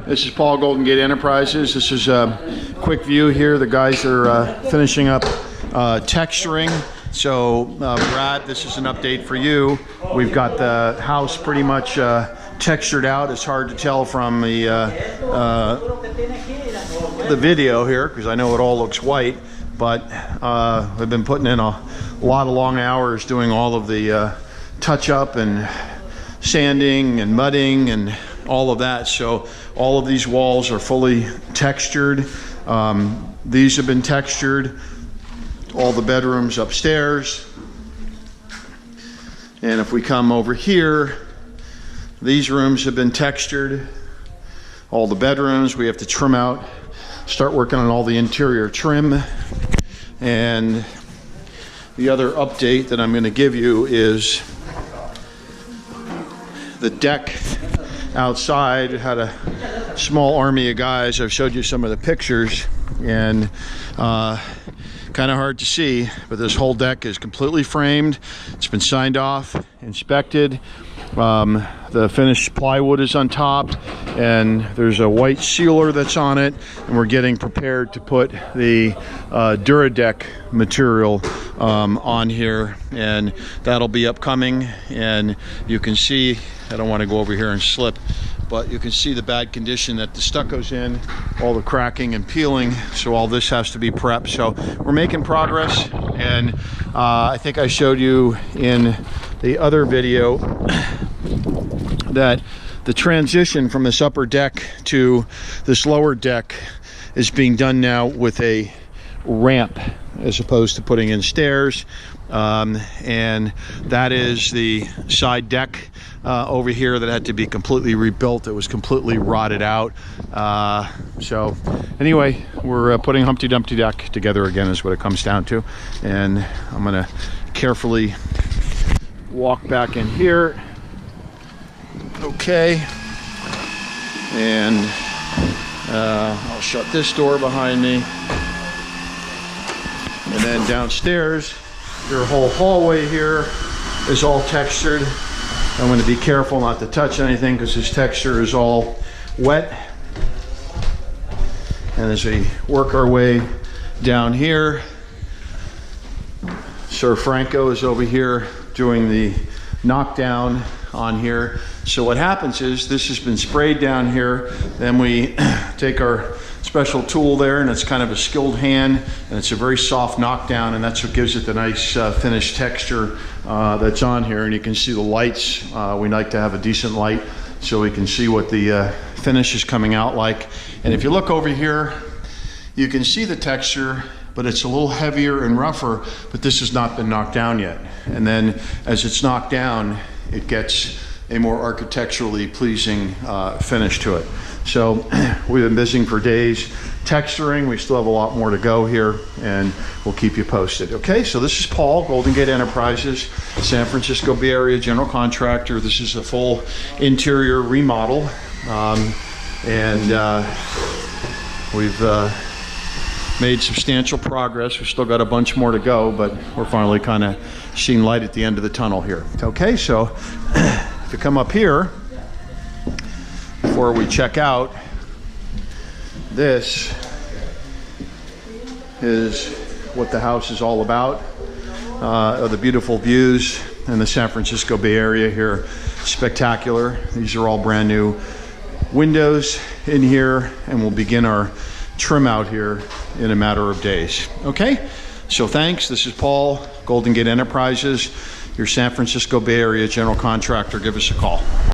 This is Paul, Golden Gate Enterprises. This is a quick view here. The guys are finishing up texturing. So Brad, this is an update for you. We've got the house pretty much textured out. It's hard to tell from the video here because I know it all looks white, but I've been putting in a lot of long hours doing all of the touch up and sanding and mudding and all of that. So all of these walls are fully textured. These have been textured. All the bedrooms upstairs. And if we come over here, these rooms have been textured. All the bedrooms we have to trim out, start working on all the interior trim. And the other update that I'm going to give you is the deck outside. Had a small army of guys. I've showed you some of the pictures, and kind of hard to see, but this whole deck is completely framed. It's been signed off, inspected. The finished plywood is on top, and there's a white sealer that's on it, and we're getting prepared to put the Duradeck material on here, and that'll be upcoming. And you can see, I don't want to go over here and slip, but you can see the bad condition that the stucco's in, all the cracking and peeling, so all this has to be prepped. So we're making progress, and I think I showed you in the other video that the transition from this upper deck to this lower deck is being done now with a ramp as opposed to putting in stairs. And that is the side deck over here that had to be completely rebuilt. It was completely rotted out. So anyway, we're putting Humpty Dumpty deck together again is what it comes down to. And I'm gonna carefully walk back in here. Okay, and I'll shut this door behind me. And then downstairs, your whole hallway here is all textured. I'm going to be careful not to touch anything because this texture is all wet. And as we work our way down here, Sir Franco is over here doing the knockdown on here. So what happens is this has been sprayed down here, then we take our special tool there, and it's kind of a skilled hand, and it's a very soft knockdown, and that's what gives it the nice finished texture that's on here. And you can see the lights. We like to have a decent light so we can see what the finish is coming out like. And if you look over here, you can see the texture, but it's a little heavier and rougher, but this has not been knocked down yet. And then as it's knocked down, it gets a more architecturally pleasing finish to it. So we've been busy for days texturing. We still have a lot more to go here, and we'll keep you posted. Okay, so this is Paul, Golden Gate Enterprises, San Francisco Bay Area general contractor. This is a full interior remodel, and we've made substantial progress. We've still got a bunch more to go, but we're finally kind of seeing light at the end of the tunnel here. Okay, so if you come up here, before we check out, this is what the house is all about. The beautiful views in the San Francisco Bay Area here, spectacular. These are all brand new windows in here, and we'll begin our trim out here in a matter of days. Okay, so thanks. This is Paul, Golden Gate Enterprises, your San Francisco Bay Area general contractor. Give us a call.